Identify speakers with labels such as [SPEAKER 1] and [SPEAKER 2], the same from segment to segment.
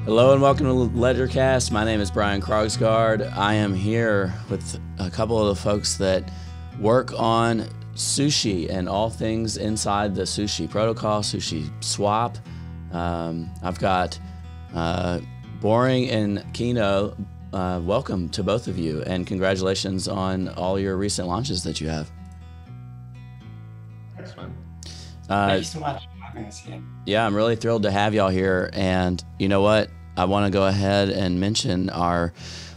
[SPEAKER 1] Hello and welcome to Ledgercast. My name is Brian Krogsgaard. I am here with a couple of the folks that work on sushi and all things inside the sushi protocol, sushi swap. I've got Boring and Kino. Welcome to both of you, and congratulations on all your recent launches that you have.
[SPEAKER 2] Thanks, man.
[SPEAKER 3] Thank you so much for having us here.
[SPEAKER 1] Yeah, I'm really thrilled to have y'all here. And you know what? I want to go ahead and mention our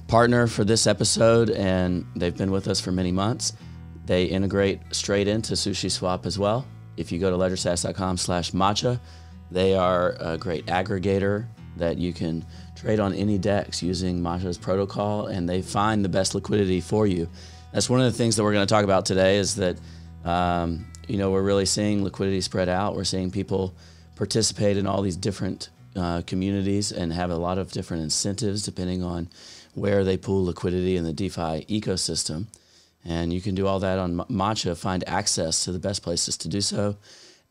[SPEAKER 1] partner for this episode, and they've been with us for many months. They integrate straight into Sushi Swap as well. If you go to ledgersas.com/matcha, they are a great aggregator that you can trade on any DEX using Matcha's protocol, and they find the best liquidity for you. That's one of the things that we're going to talk about today is that, we're really seeing liquidity spread out. We're seeing people participate in all these different communities and have a lot of different incentives depending on where they pool liquidity in the DeFi ecosystem. And you can do all that on Matcha, find access to the best places to do so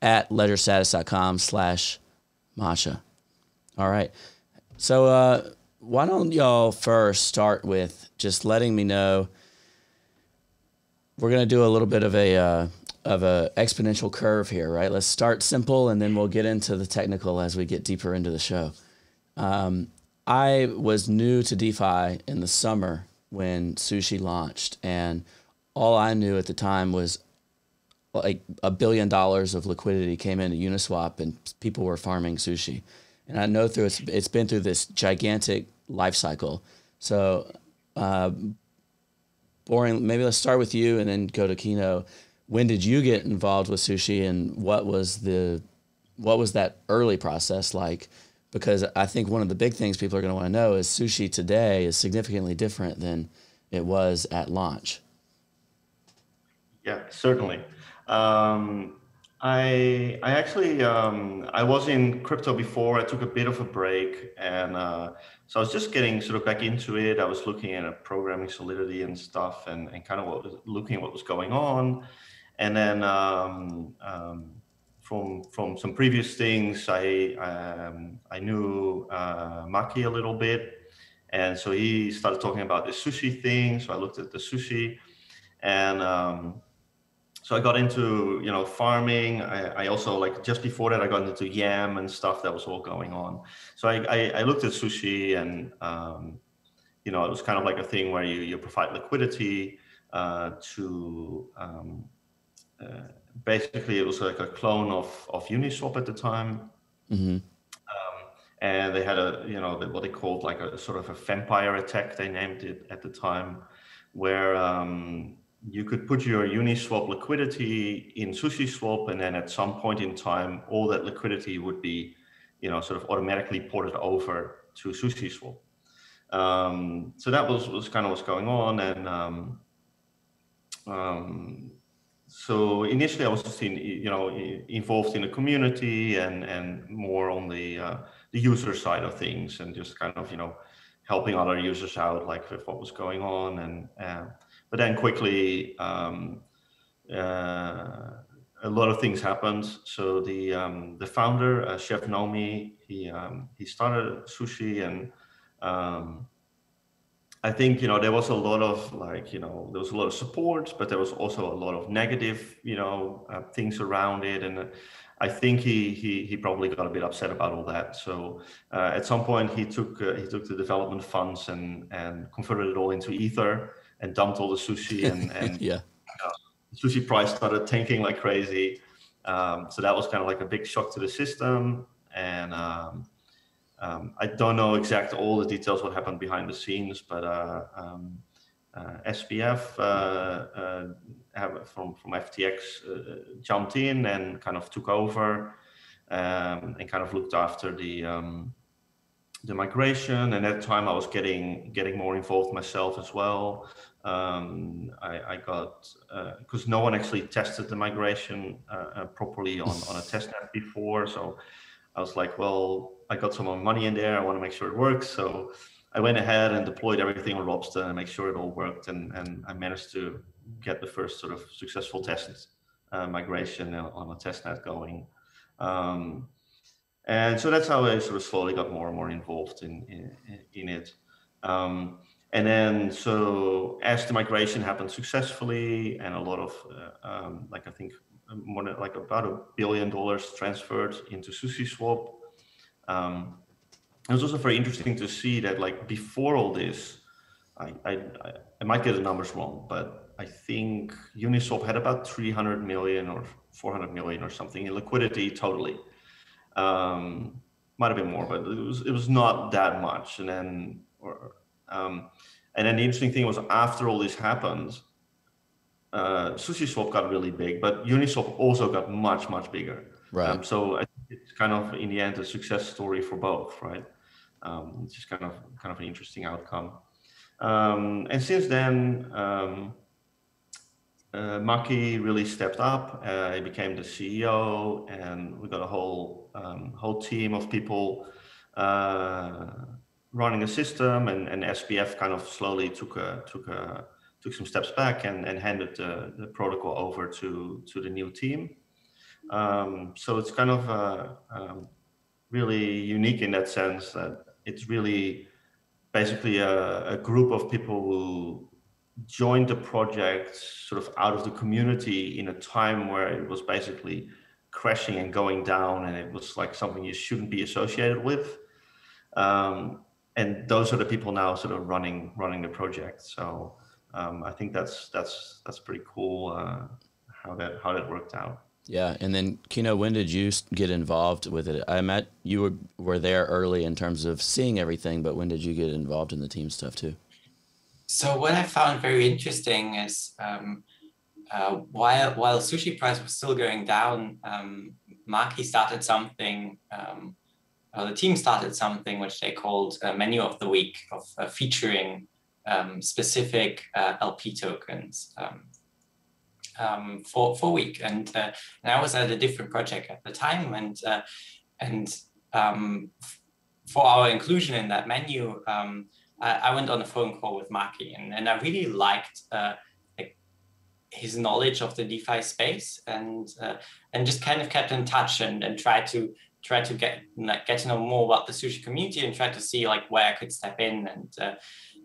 [SPEAKER 1] at ledgerstatus.com/matcha. All right. So why don't y'all first start with just letting me know, we're going to do a little bit of a exponential curve here, right? Let's start simple and then we'll get into the technical as we get deeper into the show. I was new to DeFi in the summer when Sushi launched, and all I knew at the time was like $1 billion of liquidity came into Uniswap and people were farming Sushi. And I know it's been through this gigantic life cycle. So Boring, maybe let's start with you and then go to Kino. When did you get involved with Sushi, and what was that early process like? Because I think one of the big things people are going to want to know is Sushi today is significantly different than it was at launch.
[SPEAKER 2] Yeah, certainly. I actually I was in crypto before. I took a bit of a break, and so I was just getting sort of back into it. I was looking at programming Solidity and stuff, and kind of looking at what was going on. And then from some previous things, I knew Maki a little bit, and so he started talking about the sushi thing. So I looked at the sushi, and so I got into farming. I also, like, just before that I got into Yam and stuff that was all going on. So I looked at sushi, and it was kind of like a thing where you provide liquidity to basically it was like a clone of Uniswap at the time.
[SPEAKER 1] Mm-hmm.
[SPEAKER 2] And they had what they called like a sort of a vampire attack, they named it at the time, where you could put your Uniswap liquidity in SushiSwap, and then at some point in time, all that liquidity would be, sort of automatically ported over to SushiSwap. So that was kind of what's going on, and so initially I was just involved in the community and more on the user side of things, and just kind of helping other users out, like with what was going on, and but then quickly a lot of things happened. So the founder, Chef Nomi, he started Sushi, and I think there was a lot of there was a lot of support, but there was also a lot of negative things around it, and I think he probably got a bit upset about all that. So at some point he took the development funds and converted it all into Ether and dumped all the sushi, and
[SPEAKER 1] Yeah.
[SPEAKER 2] The sushi price started tanking like crazy. So that was kind of like a big shock to the system, and I don't know all the details what happened behind the scenes, but SPF from FTX jumped in and kind of took over, and kind of looked after the migration. And at the time I was getting more involved myself as well. I got because no one actually tested the migration properly on a testnet before, so I was like, well, I got some more money in there, I want to make sure it works. So I went ahead and deployed everything on Robster and make sure it all worked, and I managed to get the first sort of successful test migration on a testnet going. And so that's how I sort of slowly got more and more involved in it. And then, so as the migration happened successfully, and a lot of, like I think more than like about $1 billion transferred into SushiSwap. It was also very interesting to see that, like, before all this, I might get the numbers wrong, but I think Uniswap had about 300 million or 400 million or something in liquidity totally. Might have been more, but it was not that much. And then the interesting thing was, after all this happened, SushiSwap got really big, but Uniswap also got much bigger.
[SPEAKER 1] Right.
[SPEAKER 2] So I think it's kind of, in the end, a success story for both, right? It's just kind of an interesting outcome. And since then, Maki really stepped up. He became the CEO, and we got a whole team of people running a system. And SBF kind of slowly took some steps back and handed the protocol over to the new team. So it's kind of really unique in that sense, that it's really basically a group of people who joined the project sort of out of the community in a time where it was basically crashing and going down, and it was like something you shouldn't be associated with. And those are the people now sort of running the project. So I think that's pretty cool how that worked out.
[SPEAKER 1] Yeah, and then Kino, when did you get involved with it? I met you were there early in terms of seeing everything, but when did you get involved in the team stuff too?
[SPEAKER 3] So what I found very interesting is while sushi price was still going down, Maki started something. The team started something which they called Menu of the Week, of featuring specific LP tokens for a week. And I was at a different project at the time, and for our inclusion in that menu, I went on a phone call with Maki, and I really liked his knowledge of the DeFi space, and just kind of kept in touch and tried to get to know more about the sushi community, and try to see like where I could step in. And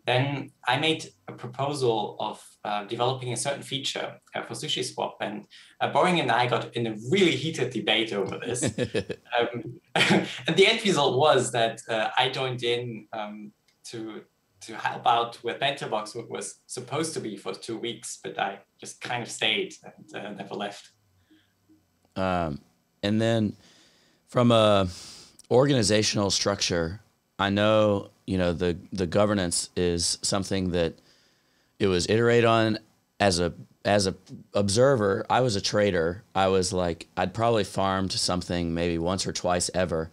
[SPEAKER 3] then I made a proposal of developing a certain feature for SushiSwap, and Boring and I got in a really heated debate over this. And the end result was that I joined in to help out with BentoBox, what was supposed to be for 2 weeks, but I just kind of stayed and never left.
[SPEAKER 1] And then from a organizational structure, I know, the governance is something that it was iterated on. As a observer, I was a trader. I was like, I'd probably farmed something maybe once or twice ever.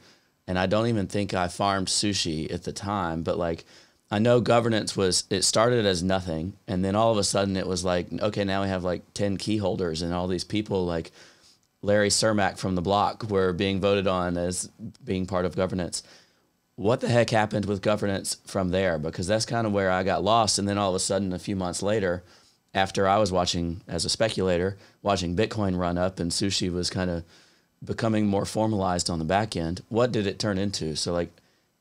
[SPEAKER 1] And I don't even think I farmed sushi at the time, but like, I know governance it started as nothing. And then all of a sudden it was like, okay, now we have like 10 key holders, and all these people like Larry Cermak from the block were being voted on as being part of governance. What the heck happened with governance from there? Because that's kind of where I got lost. And then all of a sudden, a few months later, after I was watching as a speculator, watching Bitcoin run up and sushi was kind of becoming more formalized on the back end, what did it turn into? So like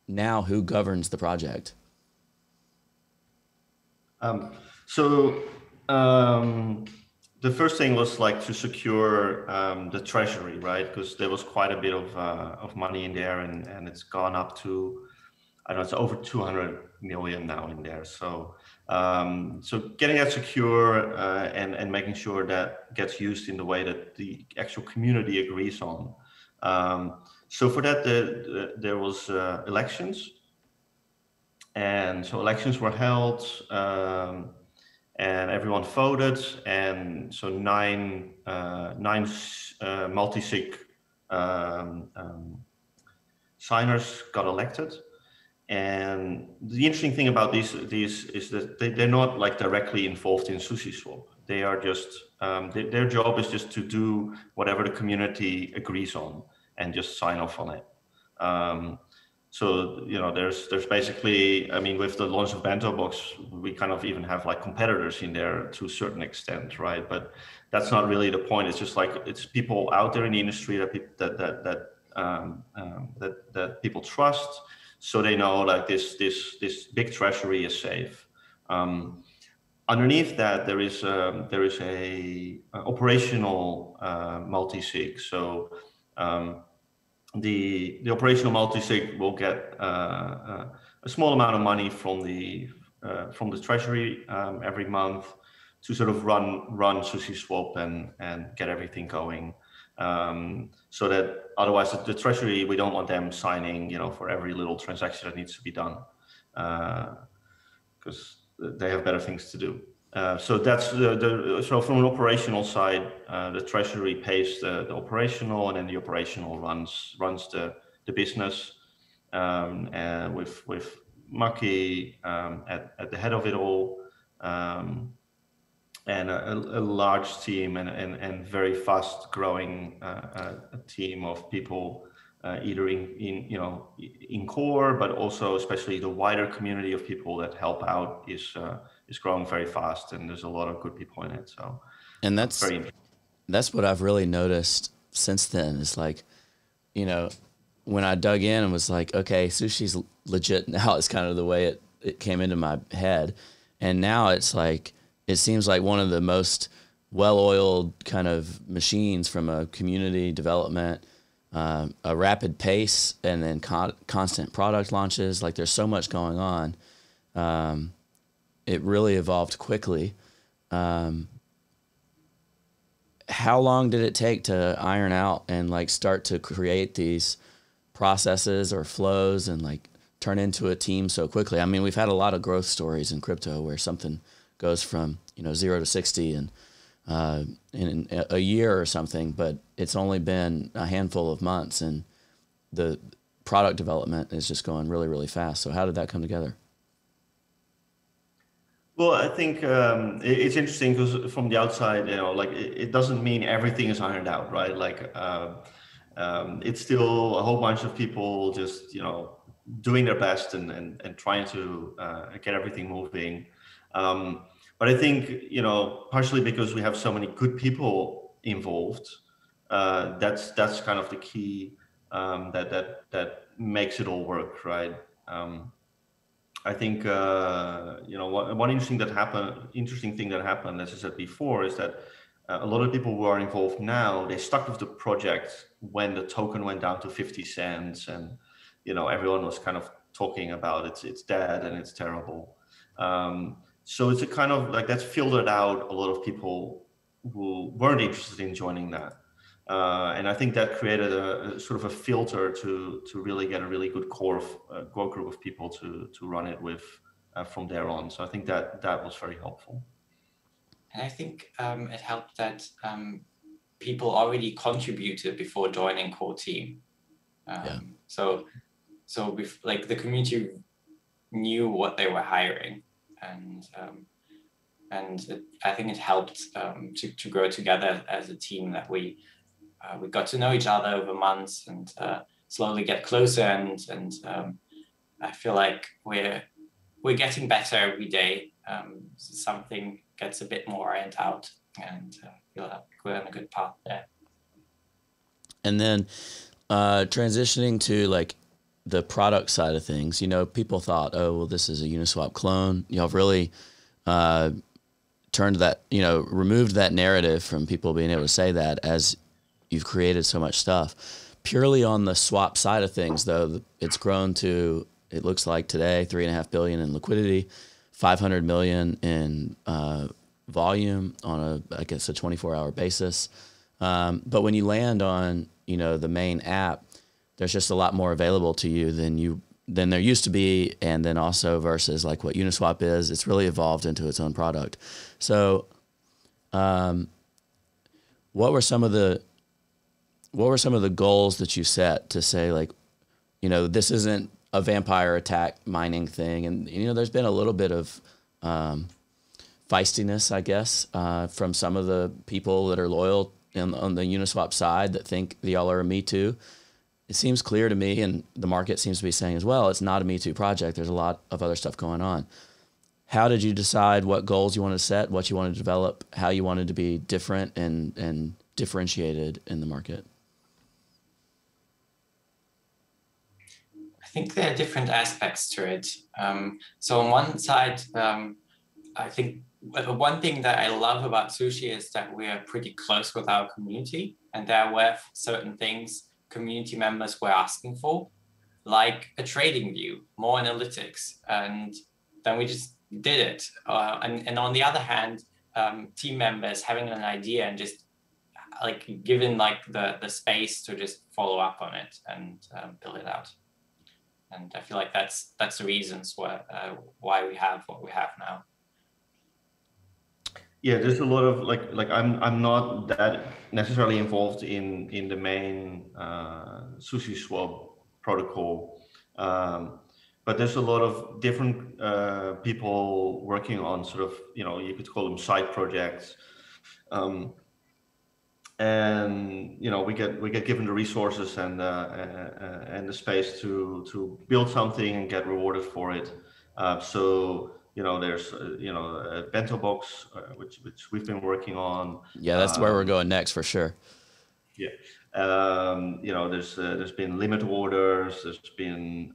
[SPEAKER 1] now, who governs the project?
[SPEAKER 2] The first thing was like to secure the treasury, right? Because there was quite a bit of money in there, and it's gone up to, I don't know, it's over 200 million now in there. So getting that secure and making sure that gets used in the way that the actual community agrees on. So for that, there was elections, and so elections were held. And everyone voted, and so nine multi-sig signers got elected. And the interesting thing about these is that they're not like directly involved in SushiSwap. They are just their job is just to do whatever the community agrees on and just sign off on it. So there's basically, I mean, with the launch of BentoBox, we kind of even have like competitors in there to a certain extent, right? But that's not really the point. It's just like it's people out there in the industry that that people trust, so they know like this big treasury is safe. Underneath that, there is a operational multi-sig. So the operational multi-sig will get a small amount of money from the treasury every month to sort of run SushiSwap and get everything going. So that otherwise the treasury, we don't want them signing, for every little transaction that needs to be done, because they have better things to do. So that's so from an operational side, the treasury pays the operational, and then the operational runs the business, and with Maki at the head of it all, and a large team and very fast growing a team of people, either in core, but also especially the wider community of people that help out is growing very fast, and there's a lot of good people in it. So,
[SPEAKER 1] and that's what I've really noticed since then. Is like, when I dug in and was like, okay, sushi's legit now, is kind of the way it came into my head, and now it's like, it seems like one of the most well-oiled kind of machines from a community development, a rapid pace, and then constant product launches. Like, there's so much going on. It really evolved quickly. How long did it take to iron out and like start to create these processes or flows and like turn into a team so quickly? I mean, we've had a lot of growth stories in crypto where something goes from 0 to 60 in a year or something, but it's only been a handful of months, and the product development is just going really, really fast. So how did that come together?
[SPEAKER 2] Well, I think it's interesting because from the outside, like it doesn't mean everything is ironed out, right? Like it's still a whole bunch of people just doing their best and trying to get everything moving. But I think partially because we have so many good people involved, that's kind of the key that makes it all work, right? I think one interesting thing that happened, as I said before, is that a lot of people who are involved now, they stuck with the project when the token went down to 50 cents, and everyone was kind of talking about it's dead and it's terrible. So it's a kind of like that's filtered out a lot of people who weren't interested in joining that. And I think that created a sort of a filter to really get a really good core group of people to run it with from there on. So I think that was very helpful.
[SPEAKER 3] And I think it helped that people already contributed before joining core team. So like the community knew what they were hiring, and I think it helped to grow together as a team, that we got to know each other over months and slowly get closer, and I feel like we're getting better every day. Something gets a bit more ironed out, and I feel like we're on a good path there. And
[SPEAKER 1] then transitioning to like the product side of things, people thought, oh, well, this is a Uniswap clone. Y'all have really turned that, removed that narrative from people being able to say that, as you've created so much stuff. Purely on the swap side of things, though, it's grown to, it looks like today, $3.5 billion in liquidity, 500 million in volume on a 24-hour basis. But when you land on, the main app, there's just a lot more available to you than there used to be, and then also versus like what Uniswap is. It's really evolved into its own product. So, what were some of the goals that you set to say, like, this isn't a vampire attack mining thing, and there's been a little bit of feistiness, I guess, from some of the people that are loyal on the Uniswap side that think y'all are a Me Too. It seems clear to me, and the market seems to be saying as well, it's not a Me Too project. There's a lot of other stuff going on. How did you decide what goals you wanted to set, what you wanted to develop, how you wanted to be different and differentiated in the market?
[SPEAKER 3] think there are different aspects to it. So on one side, I think one thing that I love about sushi is that we are pretty close with our community, and there were certain things community members were asking for, like a trading view, more analytics, and then we just did it. And on the other hand, team members having an idea and just like given like the space to just follow up on it and build it out. And I feel like that's the reasons why we have what we have now.
[SPEAKER 2] Yeah, there's a lot of like I'm not that necessarily involved in the main SushiSwap protocol, but there's a lot of different people working on sort of, you know, you could call them side projects, and you know we get given the resources and the space to build something and get rewarded for it. So you know, there's you know, a bento box which we've been working on.
[SPEAKER 1] Yeah, that's where we're going next for sure.
[SPEAKER 2] Yeah, you know, there's been limit orders. There's been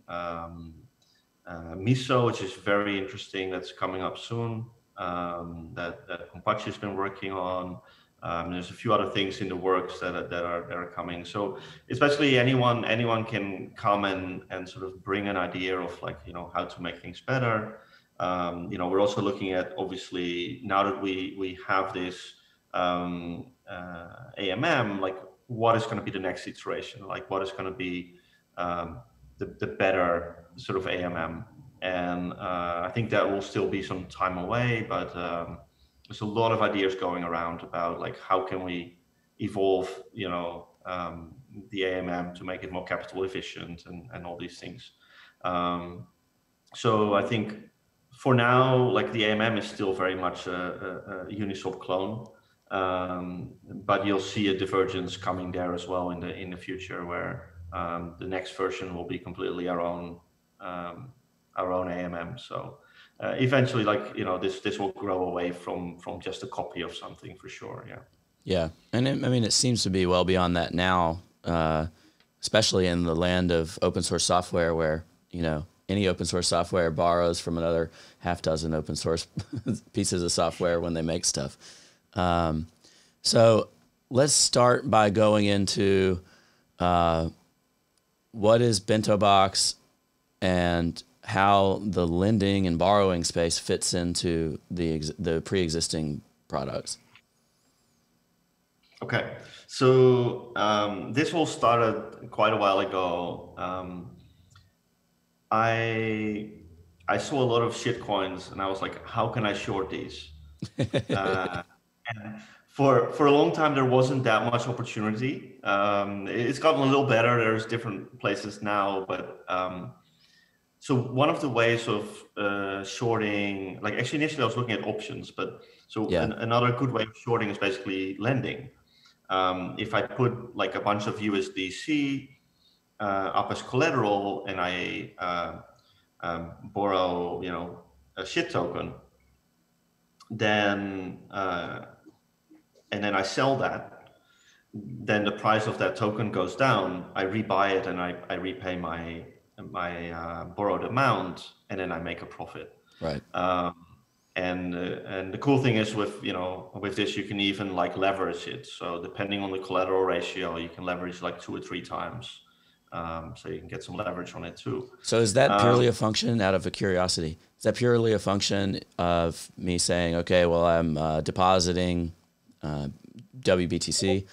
[SPEAKER 2] miso, which is very interesting. That's coming up soon. That Kompachi has been working on. There's a few other things in the works that are coming. So especially anyone can come and sort of bring an idea of like, you know, how to make things better. You know, we're also looking at, obviously, now that we have this AMM, like what is going to be the next iteration? Like what is going to be the better sort of AMM? And I think that will still be some time away, but there's a lot of ideas going around about like how can we evolve, you know, the AMM to make it more capital efficient and all these things. So I think for now, like the AMM is still very much a Uniswap clone, but you'll see a divergence coming there as well in the future, where the next version will be completely our own AMM. So eventually, like, you know, this will grow away from just a copy of something for sure. Yeah.
[SPEAKER 1] Yeah, and I mean, it seems to be well beyond that now, especially in the land of open source software, where, you know, any open source software borrows from another half dozen open source pieces of software when they make stuff. So let's start by going into what is BentoBox and how the lending and borrowing space fits into the pre-existing products.
[SPEAKER 2] Okay, so this all started quite a while ago. I saw a lot of shit coins and I was like, how can I short these? And for a long time, there wasn't that much opportunity. It's gotten a little better. There's different places now, but so one of the ways of shorting, like actually initially I was looking at options, but so yeah. Another good way of shorting is basically lending. If I put like a bunch of USDC up as collateral and I borrow, you know, a shit token, then and then I sell that, then the price of that token goes down. I rebuy it and I repay my borrowed amount, and then I make a profit.
[SPEAKER 1] Right.
[SPEAKER 2] And the cool thing is with this, you can even like leverage it. So depending on the collateral ratio, you can leverage like 2 or 3 times. So you can get some leverage on it too.
[SPEAKER 1] So is that purely a function, out of a curiosity, is that purely a function of me saying, okay, well, I'm depositing WBTC,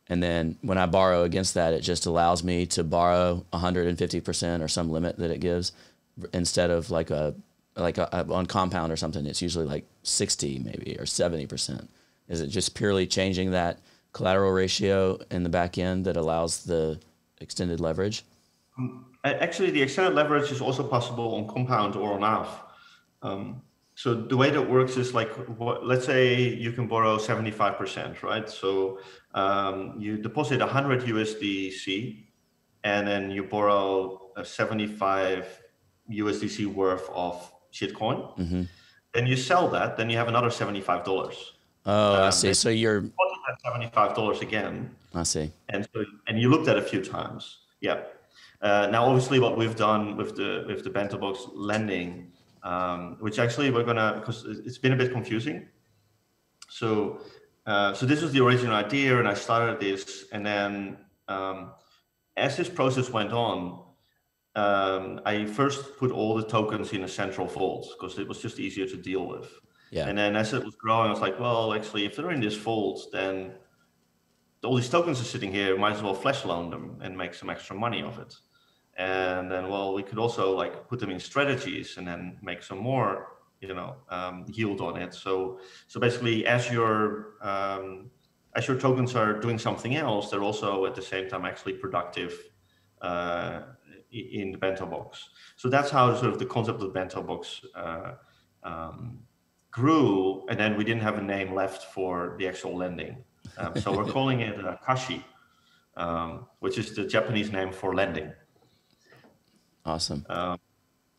[SPEAKER 1] and then when I borrow against that, it just allows me to borrow 150% or some limit that it gives, instead of like on Compound or something, it's usually like 60 maybe or 70%. Is it just purely changing that collateral ratio in the back end that allows the extended leverage?
[SPEAKER 2] Actually, the extended leverage is also possible on Compound or on Aave. So the way that works is like, let's say you can borrow 75%, right? So you deposit 100 USDC, and then you borrow 75 USDC worth of shitcoin. Mm-hmm. Then you sell that, then you have another $75.
[SPEAKER 1] Oh, I see. So you're
[SPEAKER 2] $75 again.
[SPEAKER 1] I see.
[SPEAKER 2] And you looked at a few times. Yeah. Now, obviously, what we've done with the Bento Box lending, which actually we're gonna, because it's been a bit confusing. So this was the original idea, and I started this, and then as this process went on, I first put all the tokens in a central vault because it was just easier to deal with.
[SPEAKER 1] Yeah.
[SPEAKER 2] And then as it was growing, I was like, well, actually, if they're in this vault, then all these tokens are sitting here, might as well flash loan them and make some extra money of it. And then, well, we could also like put them in strategies and then make some more, yield on it. So basically, as your tokens are doing something else, they're also at the same time actually productive in the Bento Box. So that's how sort of the concept of the Bento Box grew, and then we didn't have a name left for the actual lending. So we're calling it Kashi, which is the Japanese name for lending.
[SPEAKER 1] Awesome.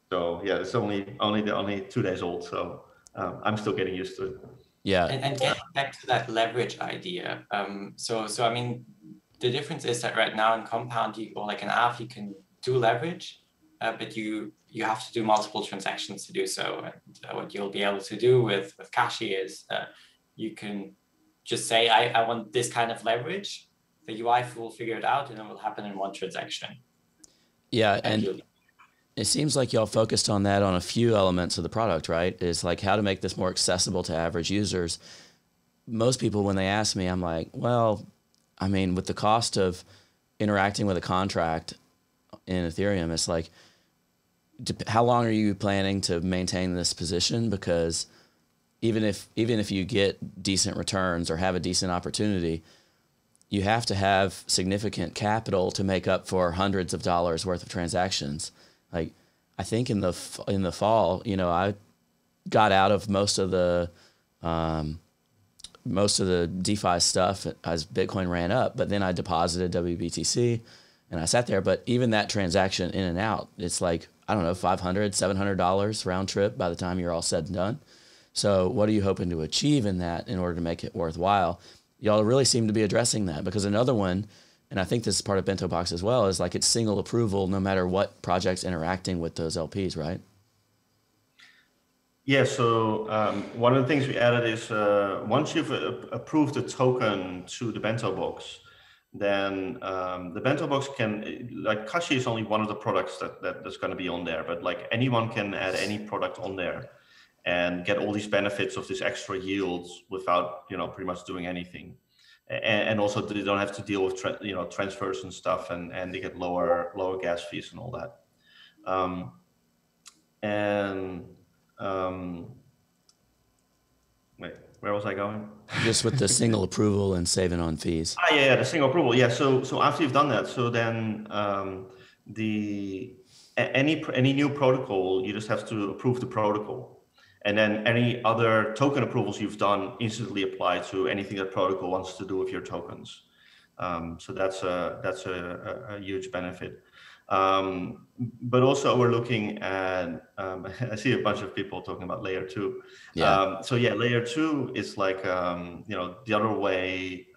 [SPEAKER 2] So yeah, it's only 2 days old, so I'm still getting used to it.
[SPEAKER 1] Yeah.
[SPEAKER 3] And getting back to that leverage idea, so I mean, the difference is that right now in Compound or like an app, you can do leverage, but you have to do multiple transactions to do so. And what you'll be able to do with Kashi is you can just say, I want this kind of leverage. The UI will figure it out, and it will happen in one transaction.
[SPEAKER 1] Yeah, and it seems like y'all focused on that on a few elements of the product, right? Is like how to make this more accessible to average users. Most people, when they ask me, I'm like, well, I mean, with the cost of interacting with a contract in Ethereum, it's like, how long are you planning to maintain this position? Because even if you get decent returns or have a decent opportunity, you have to have significant capital to make up for hundreds of dollars worth of transactions. Like, I think in the fall, I got out of most of the DeFi stuff as Bitcoin ran up, but then I deposited WBTC and I sat there. But even that transaction in and out, it's like, I don't know, $500, $700 round trip by the time you're all said and done. So what are you hoping to achieve in that in order to make it worthwhile? Y'all really seem to be addressing that, because another one, and I think this is part of Bento Box as well, is like it's single approval no matter what project's interacting with those LPs, right?
[SPEAKER 2] Yeah, so one of the things we added is once you've approved the token to the Bento Box, then the Bento Box can, like Kashi is only one of the products that's going to be on there, but like anyone can add any product on there and get all these benefits of this extra yields without, pretty much doing anything. And also they don't have to deal with transfers and stuff, and they get lower gas fees and all that. Wait, where was I going?
[SPEAKER 1] Just with the single approval and saving on fees.
[SPEAKER 2] Yeah, the single approval. Yeah, so after you've done that, so then any new protocol, you just have to approve the protocol. And then any other token approvals you've done instantly apply to anything that protocol wants to do with your tokens. So that's a huge benefit. But also we're looking at, I see a bunch of people talking about layer 2.
[SPEAKER 1] Yeah.
[SPEAKER 2] So yeah, layer 2 is like, the other way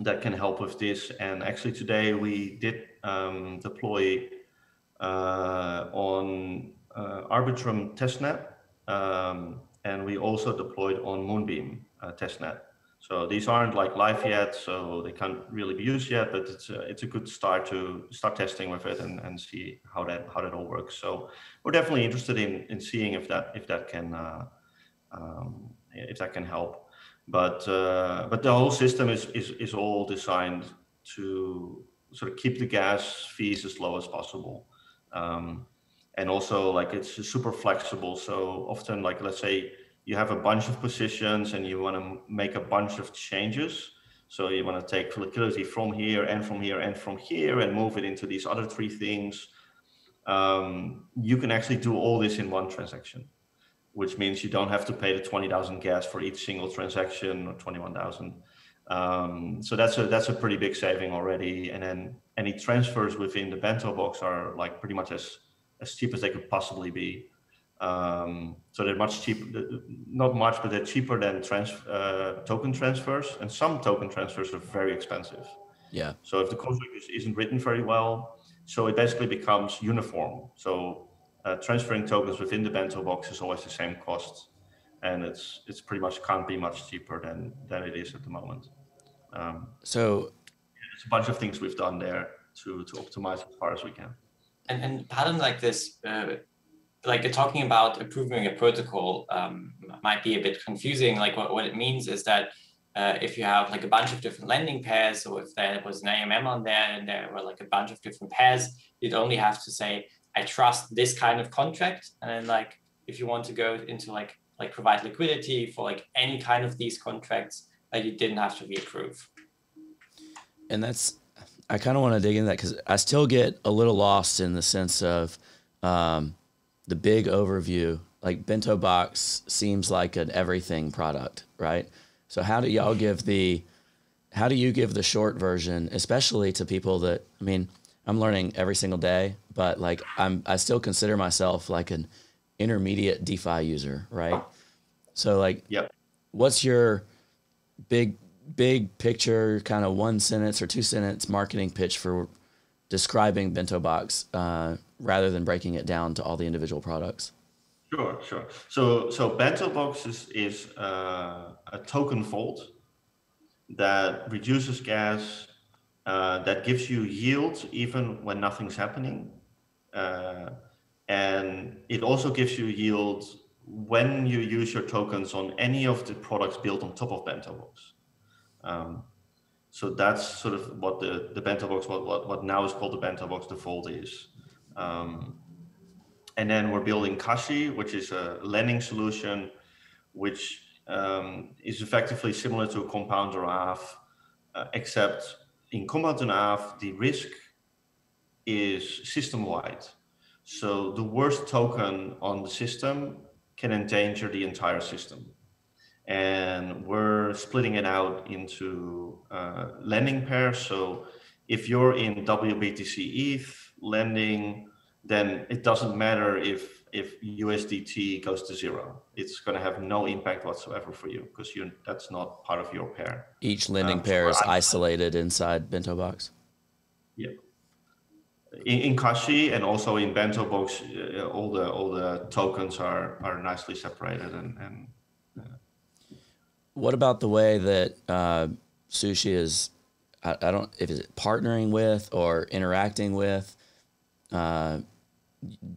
[SPEAKER 2] that can help with this. And actually today we did deploy on Arbitrum testnet. And we also deployed on Moonbeam testnet. So these aren't like live yet, so they can't really be used yet, but it's a good start to start testing with it and see how that all works. So we're definitely interested in seeing if that can help. But the whole system is all designed to sort of keep the gas fees as low as possible. And also, like, it's super flexible. So often, like, let's say you have a bunch of positions and you want to make a bunch of changes. So you want to take liquidity from here and from here and from here and move it into these other 3 things. You can actually do all this in one transaction, which means you don't have to pay the 20,000 gas for each single transaction, or 21,000. So that's a pretty big saving already. And then any transfers within the Bento Box are like pretty much as cheap as they could possibly be. So they're much cheaper, not much, but they're cheaper than token transfers. And some token transfers are very expensive.
[SPEAKER 1] Yeah.
[SPEAKER 2] So if the contract isn't written very well, So it basically becomes uniform. So transferring tokens within the bento box is always the same cost, and it's pretty much can't be much cheaper than it is at the moment.
[SPEAKER 1] So
[SPEAKER 2] There's a bunch of things we've done there to optimize as far as we can.
[SPEAKER 3] And pattern like this, like talking about approving a protocol might be a bit confusing. Like what it means is that if you have like a bunch of different lending pairs, or if there was an AMM on there and there were like a bunch of different pairs, you'd only have to say, I trust this kind of contract. And then like, if you want to go into like provide liquidity for like any kind of these contracts, you didn't have to reapprove.
[SPEAKER 1] And I kind of want to dig into that because I still get a little lost in the sense of the big overview. Like BentoBox seems like an everything product, right? So how do you give the short version, especially to people that, I mean, I'm learning every single day, but like I still consider myself like an intermediate DeFi user, right? So like,
[SPEAKER 2] yep.
[SPEAKER 1] What's your big picture, kind of 1 sentence or 2 sentence marketing pitch for describing BentoBox rather than breaking it down to all the individual products?
[SPEAKER 2] Sure. So BentoBox is a token vault that reduces gas, that gives you yield even when nothing's happening, and it also gives you yield when you use your tokens on any of the products built on top of BentoBox. So that's sort of what the BentoBox, what now is called the BentoBox default is. And then we're building Kashi, which is a lending solution, which is effectively similar to a Compound or AF, except in Compound and AF, the risk is system-wide. So the worst token on the system can endanger the entire system. And we're splitting it out into lending pairs. So if you're in WBTC ETH lending, then it doesn't matter if USDT goes to zero. It's going to have no impact whatsoever for you because that's not part of your pair.
[SPEAKER 1] Each lending pair is isolated inside BentoBox.
[SPEAKER 2] Yeah. In Kashi and also in BentoBox, all the tokens are nicely separated and
[SPEAKER 1] What about the way that Sushi is, I don't, if it's partnering with or interacting with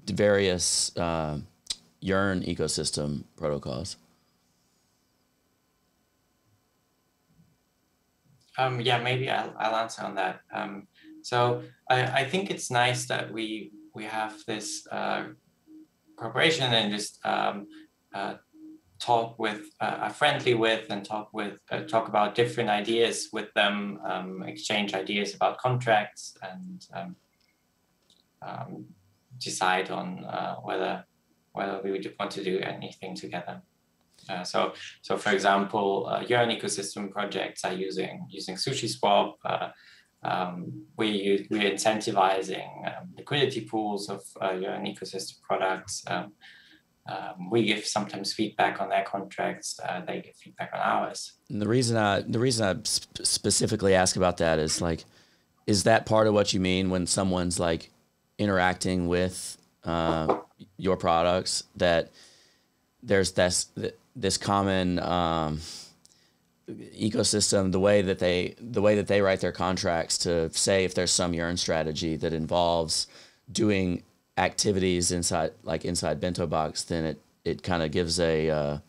[SPEAKER 1] various Yearn ecosystem protocols?
[SPEAKER 3] Yeah, maybe I'll answer on that. So I think it's nice that we have this cooperation and just talk with, are friendly with, and talk about different ideas with them, exchange ideas about contracts, and decide on whether we would want to do anything together. So for example, Yearn ecosystem projects are using SushiSwap. We're incentivizing liquidity pools of Yearn ecosystem products. We give sometimes feedback on their contracts. They give feedback on ours.
[SPEAKER 1] And the reason I specifically ask about that is like, is that part of what you mean when someone's like interacting with your products, that there's this common ecosystem, the way that they write their contracts to say if there's some Yearn strategy that involves doing activities inside BentoBox, then it kind of gives a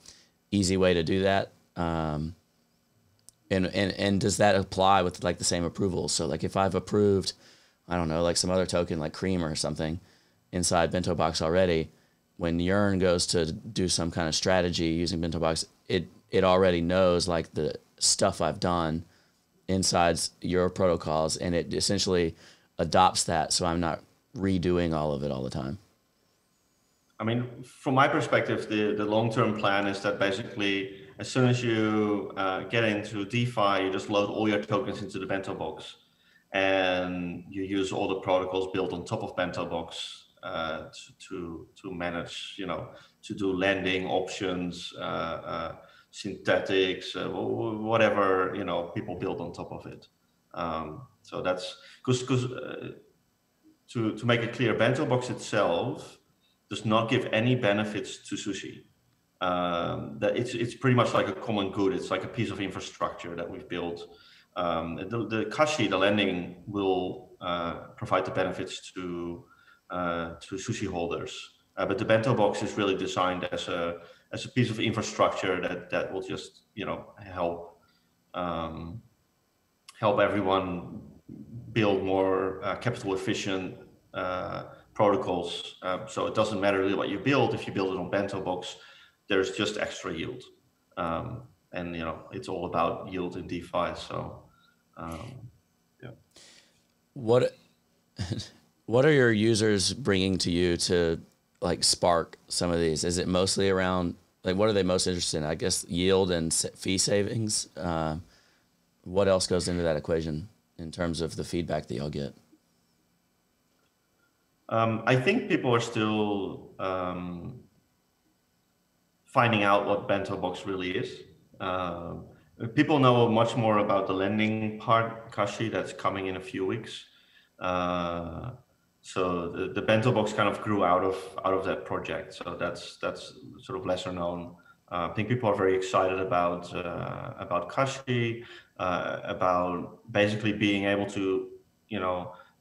[SPEAKER 1] easy way to do that. And does that apply with like the same approvals? So like if I've approved, I don't know, like some other token like Cream or something inside BentoBox already, when Yearn goes to do some kind of strategy using BentoBox, it already knows like the stuff I've done inside your protocols, and it essentially adopts that, so I'm not redoing all of it all the time.
[SPEAKER 2] I mean, from my perspective, the long-term plan is that basically as soon as you get into DeFi, you just load all your tokens into the BentoBox, and you use all the protocols built on top of BentoBox to manage, to do lending options, synthetics, whatever people build on top of it. So that's because to make it clear, Bento Box itself does not give any benefits to sushi. That it's pretty much like a common good. It's like a piece of infrastructure that we've built. The Kashi, the lending, will provide the benefits to sushi holders, but the Bento Box is really designed as a piece of infrastructure that will just help everyone build more capital efficient protocols. So it doesn't matter really what you build. If you build it on Bento Box, there's just extra yield. And it's all about yield in DeFi. So yeah.
[SPEAKER 1] What are your users bringing to you to like spark some of these? Is it mostly around, like, what are they most interested in? I guess yield and fee savings. What else goes into that equation in terms of the feedback that y'all get?
[SPEAKER 2] I think people are still finding out what Bento Box really is. People know much more about the lending part, Kashi, that's coming in a few weeks. So the Bento Box kind of grew out of that project. So that's sort of lesser known. I think people are very excited about Kashi, about basically being able to,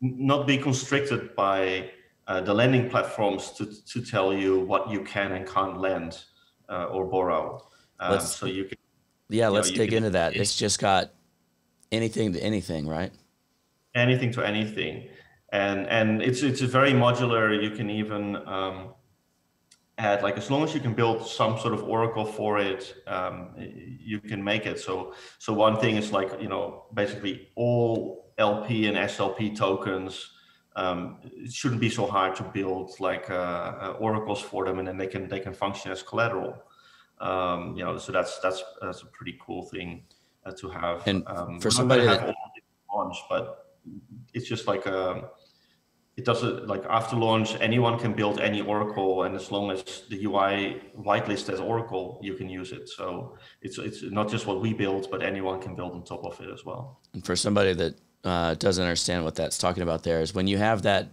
[SPEAKER 2] not be constricted by the lending platforms to tell you what you can and can't lend or borrow. So you can.
[SPEAKER 1] Yeah, let's dig into that. It's just got anything to anything, right?
[SPEAKER 2] Anything to anything. And it's very modular. You can even add, like, as long as you can build some sort of Oracle for it, you can make it. So one thing is, like, basically all LP and SLP tokens, it shouldn't be so hard to build like oracles for them, and then they can function as collateral. So that's a pretty cool thing to have.
[SPEAKER 1] And for somebody that
[SPEAKER 2] have all launch, but it's just like it doesn't, like, after launch anyone can build any Oracle, and as long as the UI whitelist as Oracle, you can use it. So it's not just what we build, but anyone can build on top of it as well.
[SPEAKER 1] And for somebody that doesn't understand what that's talking about, there is, when you have that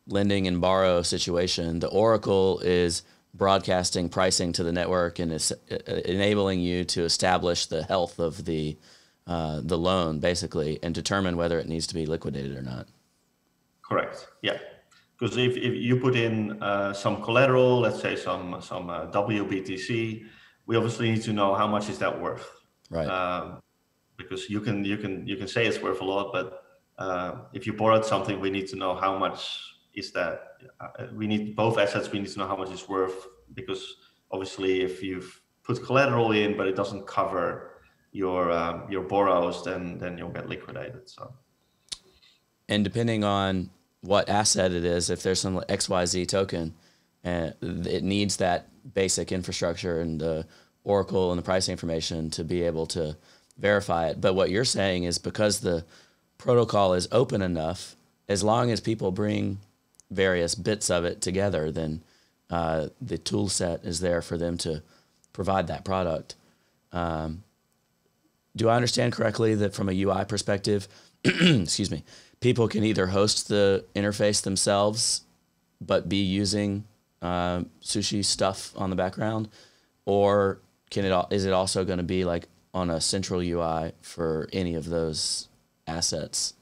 [SPEAKER 1] lending and borrow situation, the Oracle is broadcasting pricing to the network and is enabling you to establish the health of the loan, basically, and determine whether it needs to be liquidated or not.
[SPEAKER 2] Correct. Yeah, because if you put in some collateral, let's say some WBTC, we obviously need to know how much is that worth.
[SPEAKER 1] Right.
[SPEAKER 2] Because you can say it's worth a lot, but if you borrowed something, we need to know how much is that. We need both assets. We need to know how much it's worth, because obviously if you've put collateral in but it doesn't cover your borrows, then you'll get liquidated. So.
[SPEAKER 1] And depending on what asset it is, if there's some XYZ token, it needs that basic infrastructure and the Oracle and the pricing information to be able to verify it. But what you're saying is, because the protocol is open enough, as long as people bring various bits of it together, then the tool set is there for them to provide that product. Do I understand correctly that from a UI perspective, excuse me, people can either host the interface themselves but be using Sushi stuff on the background, or is it also going to be like on a central UI for any of those assets?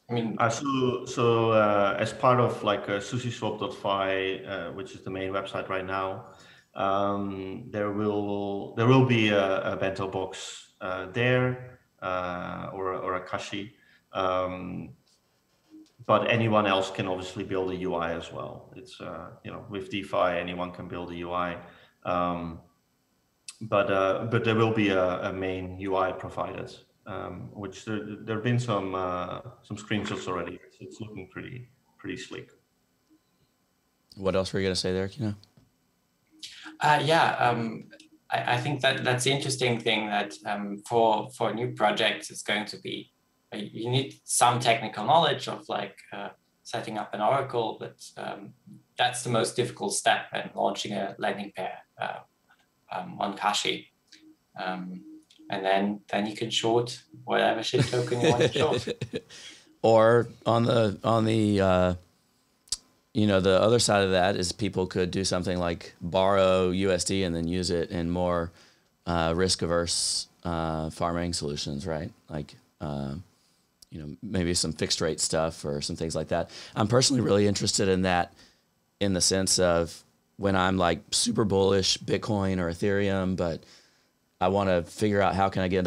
[SPEAKER 2] I mean, so as part of like SushiSwap.fi, which is the main website right now, there will be a Bento Box there, or a Kashi, but anyone else can obviously build a UI as well. It's with DeFi, anyone can build a UI, but there will be a main UI provided. Which there have been some screenshots already. It's looking pretty sleek.
[SPEAKER 1] What else were you going to say there, Kino?
[SPEAKER 3] I think that's the interesting thing, that for new projects, it's going to be, you need some technical knowledge of like setting up an Oracle, but that's the most difficult step in launching a lending pair on Kashi. And then you can short whatever shit token you want to short.
[SPEAKER 1] Or on the the other side of that is people could do something like borrow USD and then use it in more risk averse farming solutions, right? Like maybe some fixed rate stuff or some things like that. I'm personally really interested in that, in the sense of when I'm like super bullish Bitcoin or Ethereum, but I want to figure out how can I get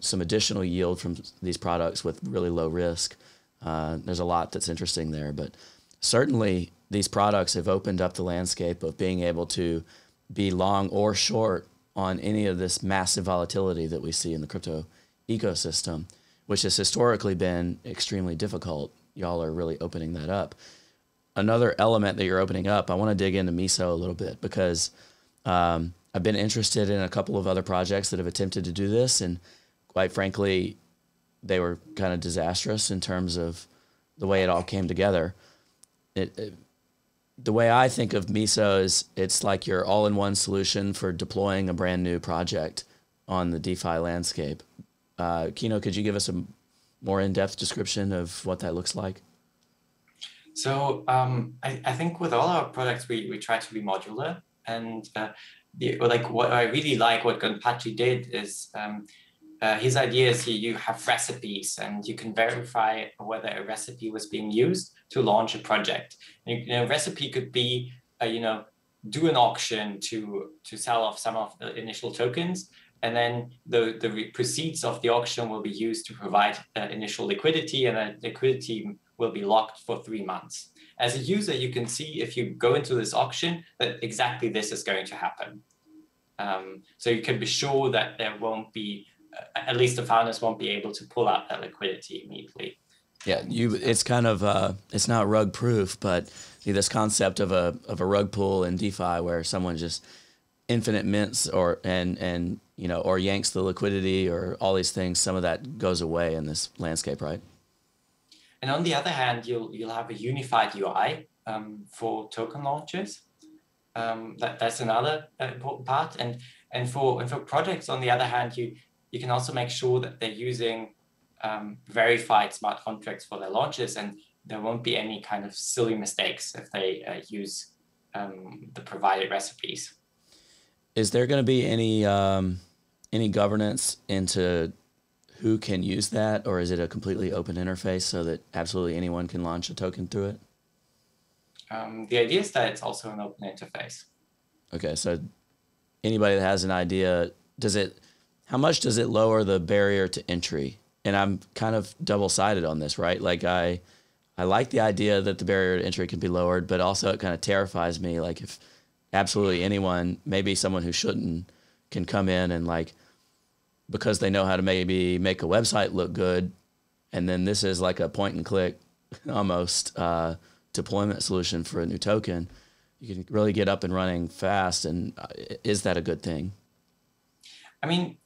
[SPEAKER 1] some additional yield from these products with really low risk. There's a lot that's interesting there, but certainly these products have opened up the landscape of being able to be long or short on any of this massive volatility that we see in the crypto ecosystem, which has historically been extremely difficult. Y'all are really opening that up. Another element that you're opening up, I want to dig into Miso a little bit, because I've been interested in a couple of other projects that have attempted to do this, and quite frankly, they were kind of disastrous in terms of the way it all came together. The way I think of Miso is it's like your all-in-one solution for deploying a brand new project on the DeFi landscape. Kino, could you give us a more in-depth description of what that looks like?
[SPEAKER 3] So I think with all our products, we try to be modular, and what I really like what Gonpachi did is his idea is you have recipes, and you can verify whether a recipe was being used to launch a project. A recipe could be do an auction to sell off some of the initial tokens, and then the proceeds of the auction will be used to provide initial liquidity, and that liquidity will be locked for 3 months. As a user, you can see if you go into this auction that exactly this is going to happen. So you can be sure that there won't be, at least the founders won't be able to pull out that liquidity immediately.
[SPEAKER 1] Yeah, it's kind of it's not rug proof, but this concept of a rug pull in DeFi where someone just infinite mints or yanks the liquidity or all these things, some of that goes away in this landscape, right?
[SPEAKER 3] And on the other hand, you'll have a unified UI for token launches. That's another important part. And for projects, on the other hand, you can also make sure that they're using verified smart contracts for their launches, and there won't be any kind of silly mistakes if they use the provided recipes.
[SPEAKER 1] Is there going to be any governance into who can use that, or is it a completely open interface so that absolutely anyone can launch a token through it?
[SPEAKER 3] The idea is that it's also an open interface.
[SPEAKER 1] Okay, so anybody that has an idea, how much does it lower the barrier to entry? And I'm kind of double-sided on this, right? Like I like the idea that the barrier to entry can be lowered, but also it kind of terrifies me. Like if absolutely anyone, maybe someone who shouldn't, can come in and because they know how to maybe make a website look good, and then this is like a point and click almost deployment solution for a new token, you can really get up and running fast. And is that a good thing?
[SPEAKER 3] I mean,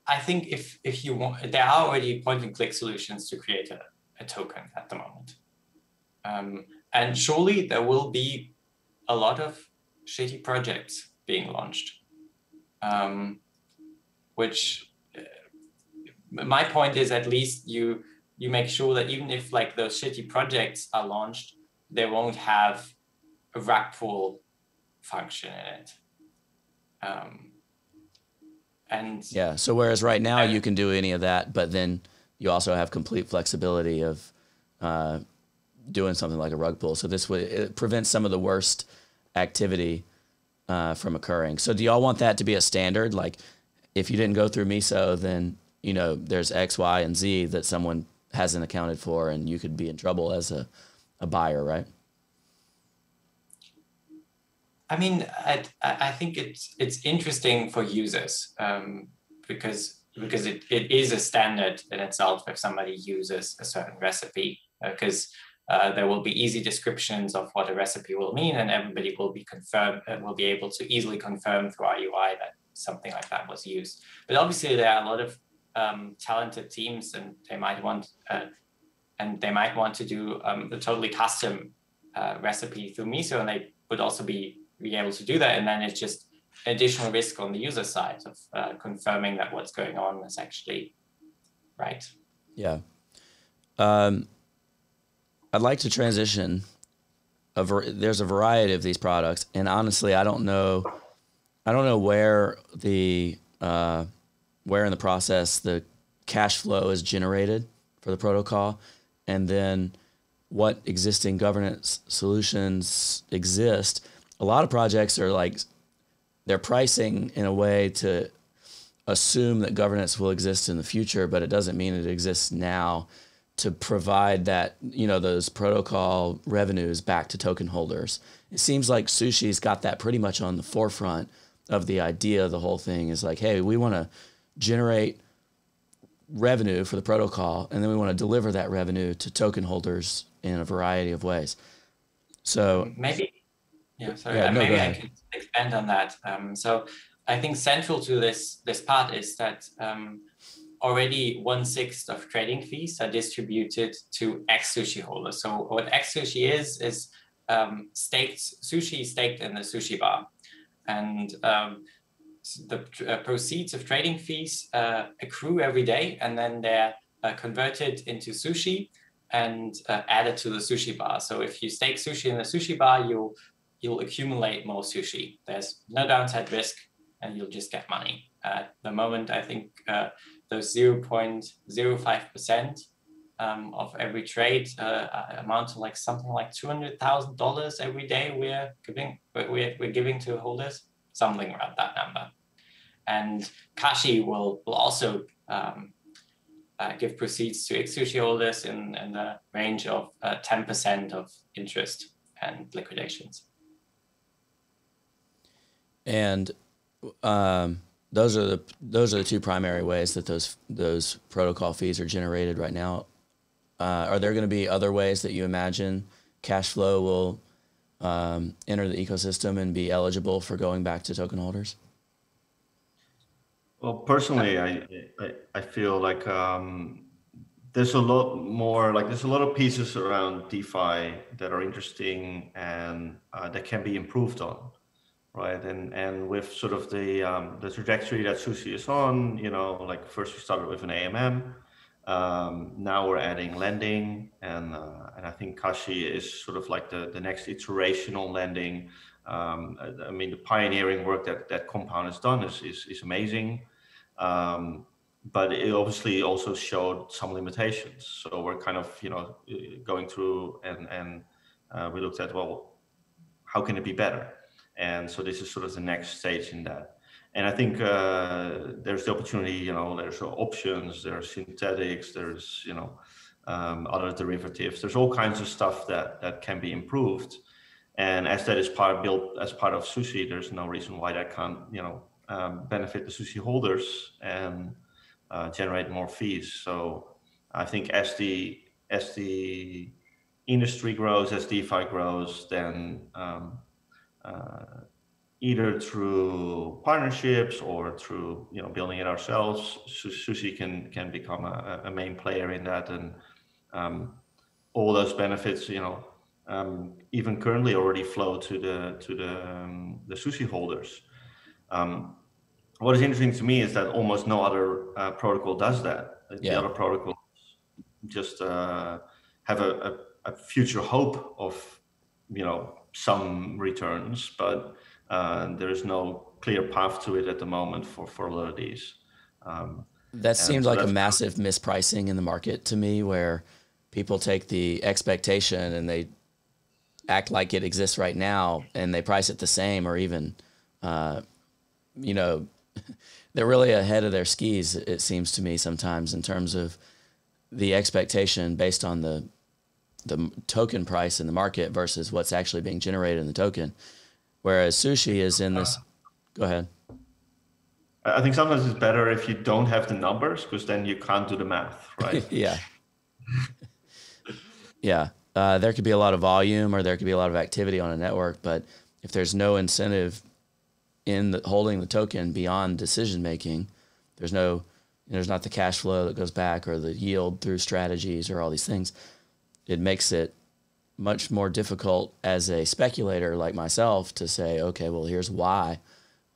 [SPEAKER 3] I think if you want, there are already point and click solutions to create a token at the moment. And surely there will be a lot of shitty projects being launched. Which my point is, at least you make sure that even if those shitty projects are launched, they won't have a rug pull function in it. And
[SPEAKER 1] yeah, so whereas right now you can do any of that, but then you also have complete flexibility of doing something like a rug pull. So it prevents some of the worst activity from occurring. So do y'all want that to be a standard? Like if you didn't go through Miso, then there's X, Y, and Z that someone hasn't accounted for, and you could be in trouble as a buyer, right?
[SPEAKER 3] I mean, I think it's interesting for users because it is a standard in itself if somebody uses a certain recipe, because there will be easy descriptions of what a recipe will mean, and everybody will be able to easily confirm through our UI that something like that was used. But obviously there are a lot of talented teams, and they might want to do a totally custom recipe through Miso, and they would also be able to do that. And then it's just additional risk on the user side of confirming that what's going on is actually right.
[SPEAKER 1] Yeah. I'd like to transition. There's a variety of these products, and honestly, I don't know where in the process the cash flow is generated for the protocol, and then what existing governance solutions exist. A lot of projects are like they're pricing in a way to assume that governance will exist in the future, but it doesn't mean it exists now to provide that, those protocol revenues back to token holders. It seems like Sushi's got that pretty much on the forefront of the idea. The whole thing is like, hey, we want to generate revenue for the protocol, and then we want to deliver that revenue to token holders in a variety of ways. So
[SPEAKER 3] maybe I can expand on that. So I think central to this part is that already 1/6 of trading fees are distributed to ex-Sushi holders. So what ex-Sushi is sushi staked in the Sushi bar, and the proceeds of trading fees accrue every day, and then they're converted into sushi and added to the Sushi bar. So if you stake sushi in the Sushi bar, you'll accumulate more sushi. There's no downside risk, and you'll just get money. At the moment, I think those 0.05% of every trade amount to like something like $200,000 every day we're giving to holders, something around that number. And Kashi will also give proceeds to ex-Sushi holders in the range of 10% of interest and liquidations.
[SPEAKER 1] And those are the two primary ways that those protocol fees are generated right now. Are there going to be other ways that you imagine cash flow will enter the ecosystem and be eligible for going back to token holders?
[SPEAKER 2] Well, personally, I feel like there's a lot more, like there's a lot of pieces around DeFi that are interesting and that can be improved on, right? And with sort of the trajectory that Sushi is on, like first we started with an AMM, now we're adding lending, and I think Kashi is sort of like the next iteration on lending. I mean, the pioneering work that Compound has done is amazing. But it obviously also showed some limitations. So we're kind of, going through and we looked at, well, how can it be better? And so this is sort of the next stage in that. And I think there's the opportunity, there's options, there's synthetics, there's, other derivatives. There's all kinds of stuff that can be improved. And as that is built as part of Sushi, there's no reason why that can't, benefit the Sushi holders and generate more fees. So I think as the industry grows, as DeFi grows, then either through partnerships or through building it ourselves, Sushi can become a main player in that, and all those benefits even currently already flow to the Sushi holders. What is interesting to me is that almost no other protocol does that. The other protocols just have a future hope of some returns, but there is no clear path to it at the moment for a lot of these.
[SPEAKER 1] That seems like a massive mispricing in the market to me, where people take the expectation and they act like it exists right now, and they price it the same, or even, they're really ahead of their skis, it seems to me sometimes, in terms of the expectation based on the token price in the market versus what's actually being generated in the token. Whereas Sushi is in this. Go ahead.
[SPEAKER 2] I think sometimes it's better if you don't have the numbers, because then you can't do the math, right?
[SPEAKER 1] Yeah. Yeah. There could be a lot of volume, or there could be a lot of activity on a network, but if there's no incentive in holding the token beyond decision making, there's not the cash flow that goes back, or the yield through strategies, or all these things. It makes it much more difficult as a speculator like myself to say, okay, well, here's why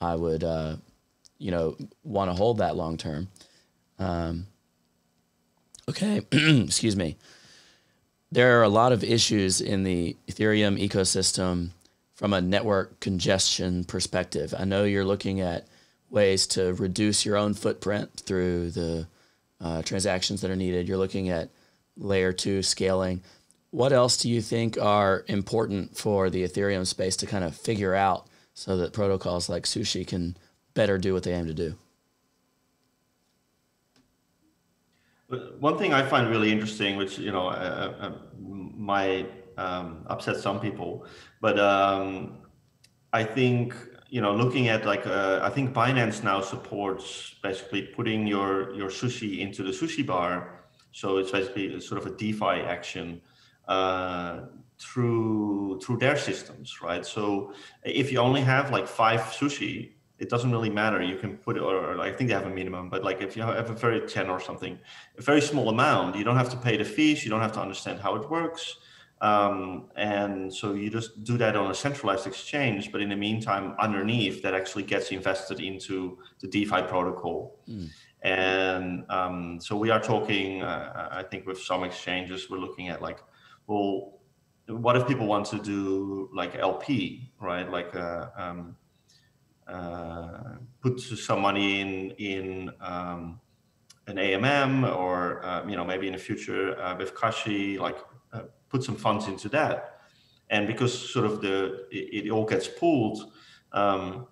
[SPEAKER 1] I would want to hold that long term. Okay, excuse me. There are a lot of issues in the Ethereum ecosystem from a network congestion perspective. I know you're looking at ways to reduce your own footprint through the transactions that are needed. You're looking at layer 2 scaling. What else do you think are important for the Ethereum space to kind of figure out so that protocols like Sushi can better do what they aim to do?
[SPEAKER 2] One thing I find really interesting, which might upset some people, but I think looking at I think Binance now supports basically putting your sushi into the sushi bar, so it's basically sort of a DeFi action through their systems, right? So if you only have like 5 sushi, it doesn't really matter. You can put it, or I think they have a minimum, but like if you have a very 10 or something, a very small amount, you don't have to pay the fees. You don't have to understand how it works. And so you just do that on a centralized exchange, but in the meantime, underneath that actually gets invested into the DeFi protocol. And so we are talking, I think with some exchanges, we're looking at like, well, what if people want to do like LP, right? Like, put some money in an AMM, or maybe in the future with Kashi, like put some funds into that. And because sort of it all gets pooled, and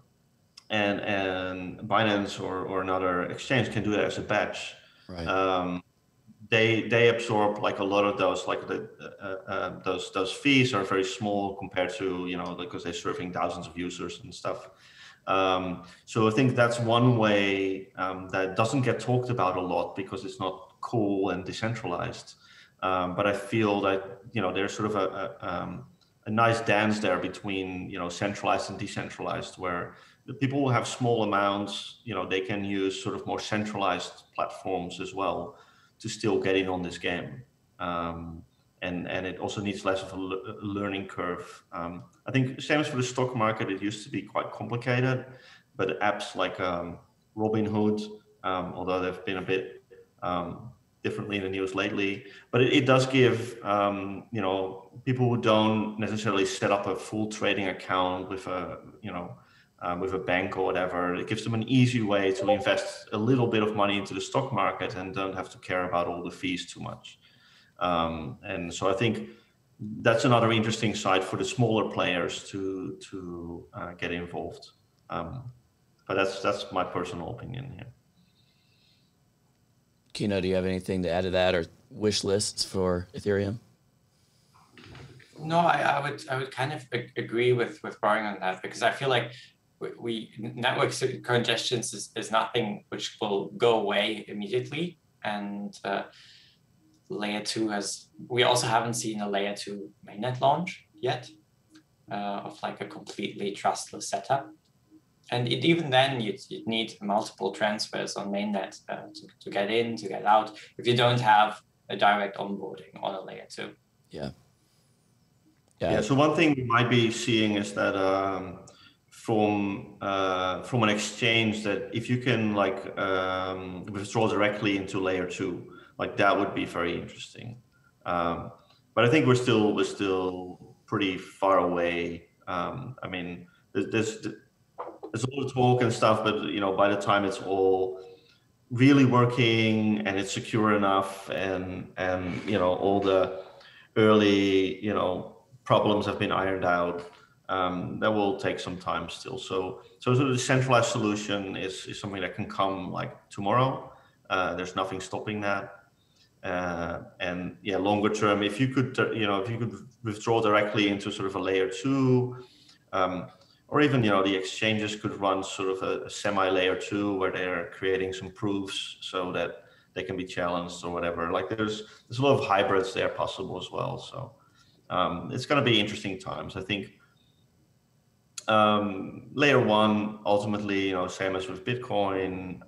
[SPEAKER 2] Binance or another exchange can do that as a batch.
[SPEAKER 1] Right.
[SPEAKER 2] They absorb like a lot of those, like those fees are very small compared to because they're serving thousands of users and stuff. So I think that's one way that doesn't get talked about a lot because it's not cool and decentralized. But I feel that there's sort of a nice dance there between centralized and decentralized, where the people who have small amounts, they can use sort of more centralized platforms as well to still get in on this game. And it also needs less of a learning curve. I think same as for the stock market, it used to be quite complicated, but apps like Robinhood, although they've been a bit differently in the news lately, but it does give people who don't necessarily set up a full trading account with a bank or whatever, it gives them an easy way to invest a little bit of money into the stock market and don't have to care about all the fees too much. And so I think that's another interesting side for the smaller players to get involved. But that's my personal opinion here.
[SPEAKER 1] Kino, do you have anything to add to that, or wish lists for Ethereum?
[SPEAKER 3] No, I would kind of agree with Brian on that, because I feel like network congestion is nothing which will go away immediately, and layer 2 we also haven't seen a layer 2 mainnet launch yet of like a completely trustless setup. And even then, you'd need multiple transfers on mainnet to get in, to get out, if you don't have a direct onboarding on a layer 2.
[SPEAKER 1] Yeah.
[SPEAKER 2] So one thing we might be seeing is that from an exchange, that if you can withdraw directly into layer 2, like that would be very interesting. But I think we're still pretty far away. I mean, there's a lot of talk and stuff, but by the time it's all really working and it's secure enough, and all the early problems have been ironed out, that will take some time still. So the centralized solution is something that can come like tomorrow. There's nothing stopping that. And longer term, if you could withdraw directly into sort of a layer 2, or even the exchanges could run sort of a semi layer 2 where they're creating some proofs so that they can be challenged or whatever. Like there's a lot of hybrids there possible as well. So it's going to be interesting times. I think layer 1 ultimately, same as with Bitcoin,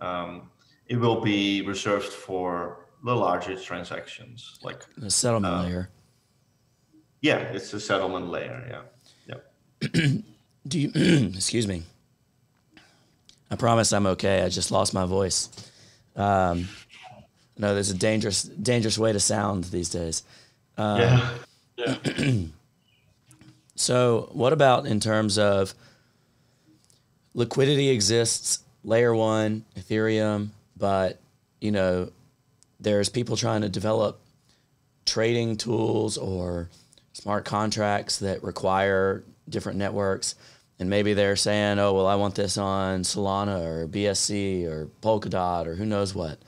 [SPEAKER 2] it will be reserved for the larger transactions, like
[SPEAKER 1] the settlement layer.
[SPEAKER 2] Yeah, it's a settlement layer. Yeah.
[SPEAKER 1] Do you? Excuse me. I promise I'm okay. I just lost my voice. No, there's a dangerous way to sound these days.
[SPEAKER 2] Yeah.
[SPEAKER 1] So what about in terms of liquidity exists, layer one, Ethereum, but there's people trying to develop trading tools or smart contracts that require different networks. And maybe they're saying, oh, well, I want this on Solana or BSC or Polkadot or who knows what.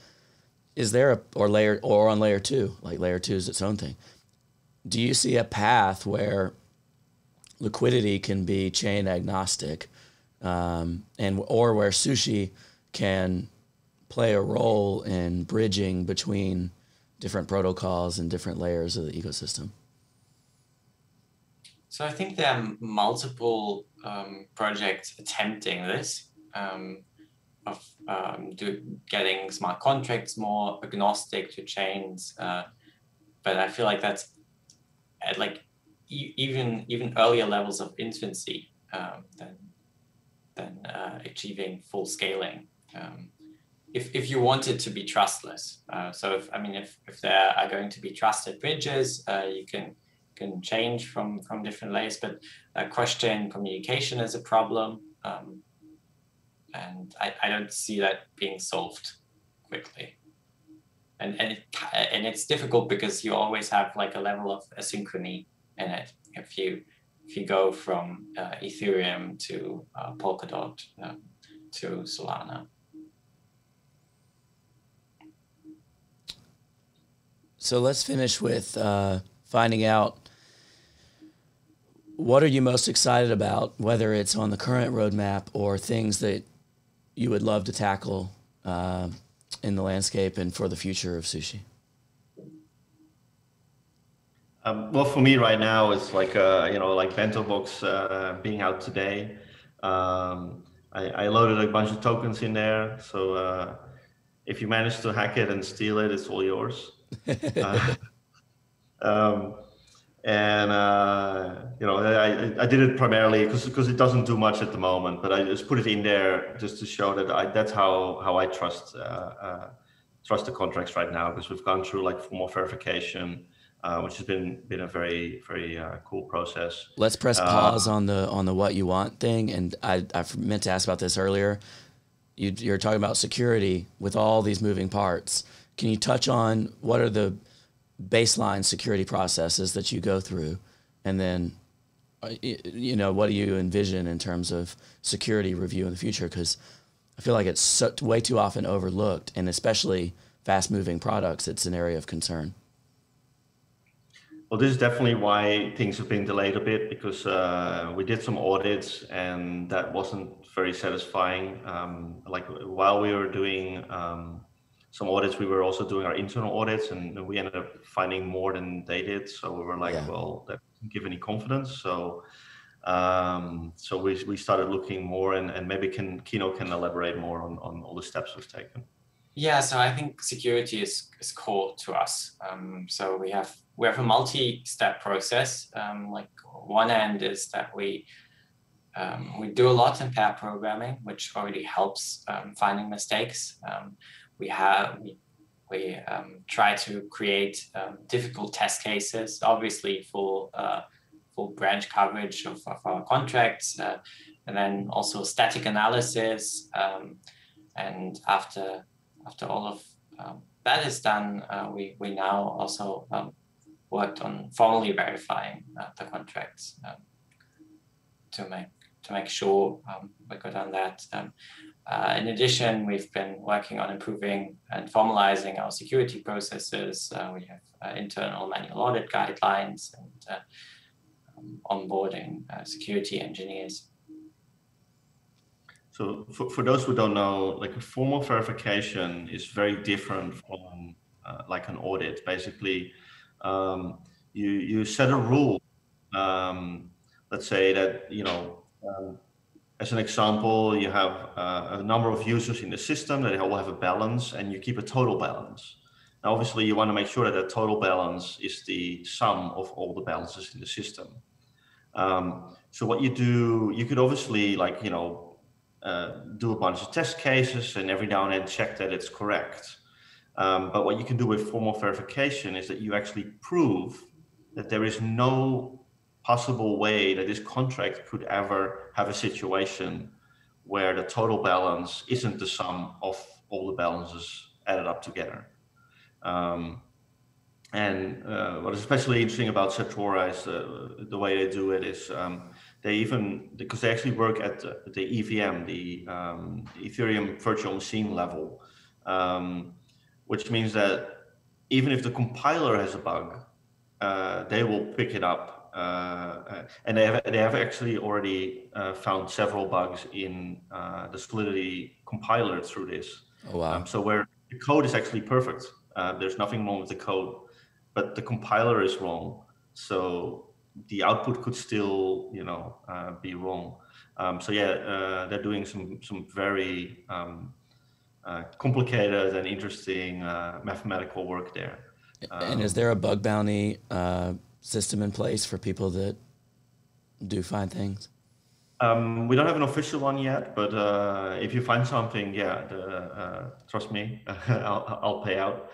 [SPEAKER 1] Is there or on layer two, like layer two is its own thing. Do you see a path where liquidity can be chain agnostic, or where Sushi can play a role in bridging between different protocols and different layers of the ecosystem?
[SPEAKER 3] So I think there are multiple projects attempting this, getting smart contracts more agnostic to chains. But I feel like that's at even earlier levels of infancy than achieving full scaling. If you want it to be trustless, so if there are going to be trusted bridges, you can change from different layers, but question communication is a problem, and I don't see that being solved quickly. And it's difficult because you always have like a level of asynchrony in it. If you go from Ethereum to Polkadot to Solana.
[SPEAKER 1] So let's finish with finding out, what are you most excited about, whether it's on the current roadmap or things that you would love to tackle in the landscape and for the future of Sushi?
[SPEAKER 2] Well, for me right now, it's like Bento Box being out today. I loaded a bunch of tokens in there, so if you manage to hack it and steal it, it's all yours. I did it primarily because it doesn't do much at the moment, but I just put it in there just to show that that's how I trust the contracts right now, because we've gone through like formal verification, which has been a very, very cool process.
[SPEAKER 1] Let's press pause on the what you want thing, and I meant to ask about this earlier. You're talking about security with all these moving parts. Can you touch on what are the baseline security processes that you go through, and then what do you envision in terms of security review in the future? Because I feel like it's way too often overlooked, and especially fast-moving products, it's an area of concern.
[SPEAKER 2] Well, this is definitely why things have been delayed a bit, because we did some audits and that wasn't very satisfying. Like while we were doing some audits, we were also doing our internal audits, and we ended up finding more than they did. So we were like, well, that doesn't give any confidence. So we started looking more, and maybe Kino can elaborate more on all the steps we've taken.
[SPEAKER 3] Yeah, so I think security is core to us. So we have a multi-step process. Like one end is that we do a lot in pair programming, which already helps finding mistakes. We try to create difficult test cases, obviously full branch coverage of our contracts, and then also static analysis. And after all of that is done, we now also worked on formally verifying the contracts to make sure we're good on that. In addition, we've been working on improving and formalizing our security processes. We have internal manual audit guidelines and onboarding security engineers.
[SPEAKER 2] So for those who don't know, like a formal verification is very different from like an audit. Basically, you set a rule. Let's say that, as an example, you have a number of users in the system that all have a balance, and you keep a total balance. Now, obviously, you want to make sure that total balance is the sum of all the balances in the system. So what you do, you could obviously do a bunch of test cases and every now and then check that it's correct. But what you can do with formal verification is that you actually prove that there is no possible way that this contract could ever have a situation where the total balance isn't the sum of all the balances added up together. And what is especially interesting about Satora is the way they do it is because they actually work at the EVM, the Ethereum virtual machine level, which means that even if the compiler has a bug, they will pick it up. And they have actually already found several bugs in the Solidity compiler through this.
[SPEAKER 1] Oh, wow.
[SPEAKER 2] So where the code is actually perfect, there's nothing wrong with the code, but the compiler is wrong. So the output could still, be wrong. So yeah, they're doing some very complicated and interesting mathematical work there.
[SPEAKER 1] And is there a bug bounty system in place for people that do find things?
[SPEAKER 2] We don't have an official one yet, but if you find something, trust me, I'll pay out.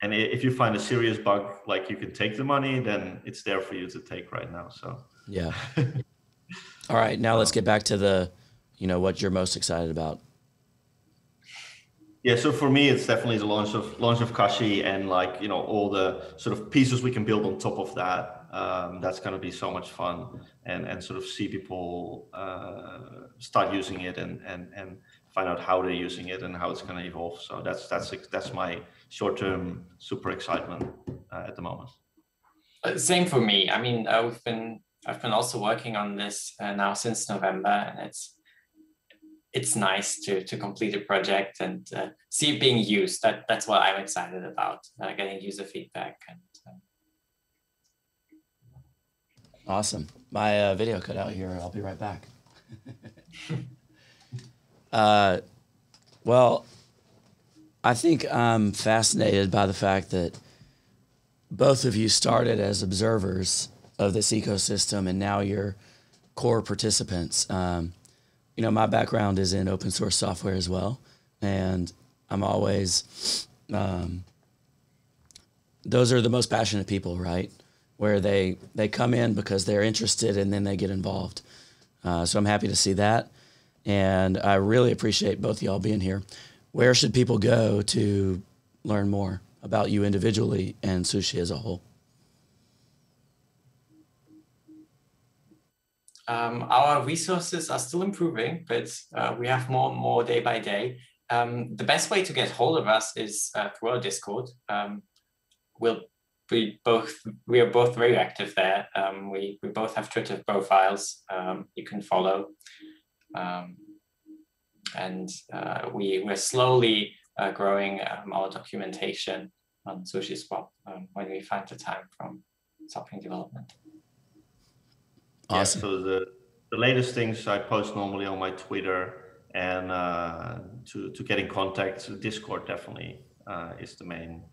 [SPEAKER 2] And if you find a serious bug, like you can take the money, then it's there for you to take right now. So
[SPEAKER 1] yeah. All right, now let's get back to what you're most excited about.
[SPEAKER 2] Yeah, so for me, it's definitely the launch of Kashi and all the sort of pieces we can build on top of that. That's going to be so much fun, and sort of see people start using it and find out how they're using it and how it's going to evolve. So that's my short-term super excitement at the moment.
[SPEAKER 3] Same for me. I mean, I've been also working on this now since November, and it's nice to complete a project and see it being used. That's what I'm excited about, getting user feedback. And
[SPEAKER 1] awesome. My video cut out here. I'll be right back. Well, I think I'm fascinated by the fact that both of you started as observers of this ecosystem, and now you're core participants. My background is in open source software as well, and I'm always, those are the most passionate people, right? Where they come in because they're interested and then they get involved. So I'm happy to see that. And I really appreciate both of y'all being here. Where should people go to learn more about you individually and Sushi as a whole?
[SPEAKER 3] Our resources are still improving, but we have more and more day by day. The best way to get hold of us is through our Discord. We are both very active there. We both have Twitter profiles you can follow. And we're slowly growing our documentation on SushiSwap when we find the time from software development.
[SPEAKER 1] Awesome.
[SPEAKER 2] Yeah, so the latest things I post normally on my Twitter, and to get in contact, Discord definitely is the main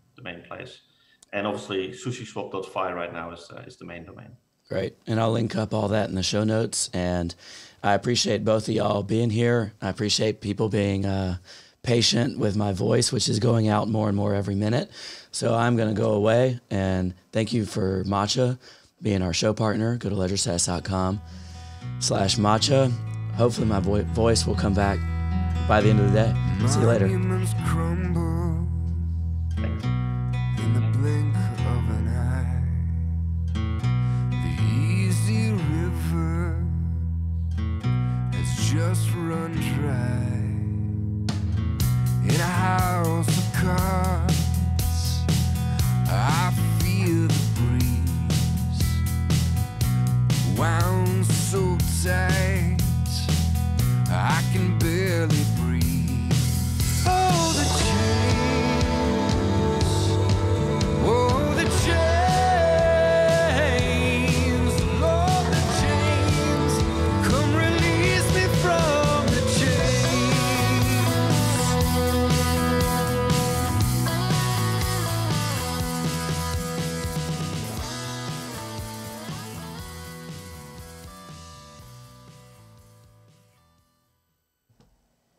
[SPEAKER 2] place. And obviously SushiSwap.fi right now is the main domain.
[SPEAKER 1] Great. And I'll link up all that in the show notes. And I appreciate both of y'all being here. I appreciate people being patient with my voice, which is going out more and more every minute. So I'm going to go away, and thank you for Matcha being our show partner. Go to ledgerstats.com/Matcha. Hopefully my voice will come back by the end of the day. See you later.